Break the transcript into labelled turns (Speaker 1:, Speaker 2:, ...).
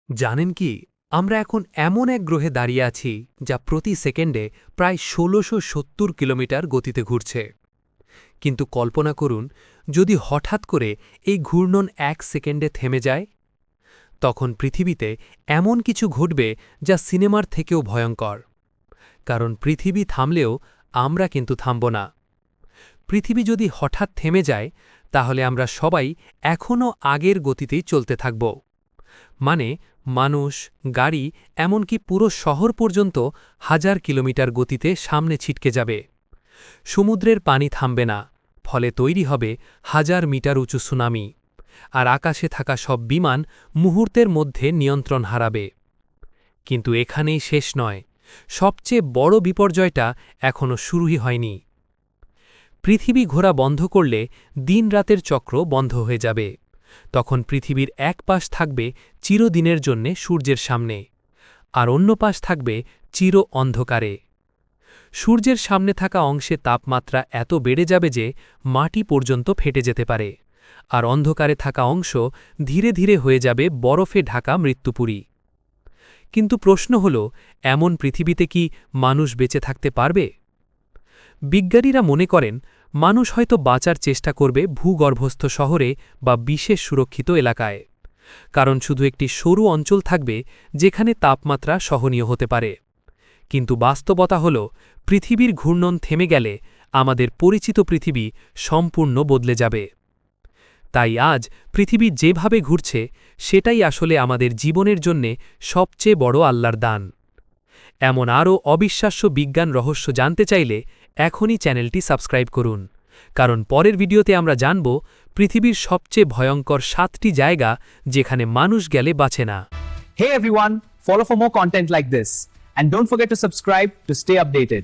Speaker 1: জানেন কি, আমরা এখন এমন এক গ্রহে দাঁড়িয়ে আছি যা প্রতি সেকেন্ডে প্রায় ১৬৭০ কিলোমিটার গতিতে ঘুরছে। কিন্তু কল্পনা করুন, যদি হঠাৎ করে এই ঘূর্ণন ১ সেকেন্ডে থেমে যায়, তখন পৃথিবীতে এমন কিছু ঘটবে যা সিনেমার থেকেও ভয়ঙ্কর। কারণ পৃথিবী থামলেও আমরা কিন্তু থামব না। পৃথিবী যদি হঠাৎ থেমে যায়, তাহলে আমরা সবাই এখনও আগের গতিতেই চলতে থাকব। মানে মানুষ, গাড়ি, এমনকি পুরো শহর পর্যন্ত ১০০০ কিলোমিটার গতিতে সামনে ছিটকে যাবে। সমুদ্রের পানি থামবে না, ফলে তৈরি হবে ১০০০ মিটার উঁচু সুনামি। আর আকাশে থাকা সব বিমান মুহূর্তের মধ্যে নিয়ন্ত্রণ হারাবে। কিন্তু এখানেই শেষ নয়, সবচেয়ে বড় বিপর্যয়টা এখনও শুরুই হয়নি। পৃথিবী ঘোরা বন্ধ করলে দিন-রাতের চক্র বন্ধ হয়ে যাবে। তখন পৃথিবীর এক পাশ থাকবে চিরদিনের জন্যে সূর্যের সামনে, আর অন্য পাশ থাকবে চির অন্ধকারে। সূর্যের সামনে থাকা অংশে তাপমাত্রা এত বেড়ে যাবে যে মাটি পর্যন্ত ফেটে যেতে পারে, আর অন্ধকারে থাকা অংশ ধীরে ধীরে হয়ে যাবে বরফে ঢাকা মৃত্যুপুরী। কিন্তু প্রশ্ন হল, এমন পৃথিবীতে কি মানুষ বেঁচে থাকতে পারবে? বিজ্ঞানীরা মনে করেন, মানুষ হয়তো বাঁচার চেষ্টা করবে ভূগর্ভস্থ শহরে বা বিশেষ সুরক্ষিত এলাকায়। কারণ শুধু একটি সরু অঞ্চল থাকবে যেখানে তাপমাত্রা সহনীয় হতে পারে। কিন্তু বাস্তবতা হল, পৃথিবীর ঘূর্ণন থেমে গেলে আমাদের পরিচিত পৃথিবী সম্পূর্ণ বদলে যাবে। তাই আজ পৃথিবী যেভাবে ঘুরছে, সেটাই আসলে আমাদের জীবনের জন্যে সবচেয়ে বড় আল্লাহর দান। এমন আরও অবিশ্বাস্য বিজ্ঞান রহস্য জানতে চাইলে এখনই চ্যানেলটি সাবস্ক্রাইব করুন। কারণ পরের ভিডিওতে আমরা জানব পৃথিবীর সবচেয়ে ভয়ঙ্কর ৭টি জায়গা যেখানে মানুষ গেলে বাঁচে না।
Speaker 2: Hey everyone, follow for more content like this. And don't forget to subscribe to stay updated.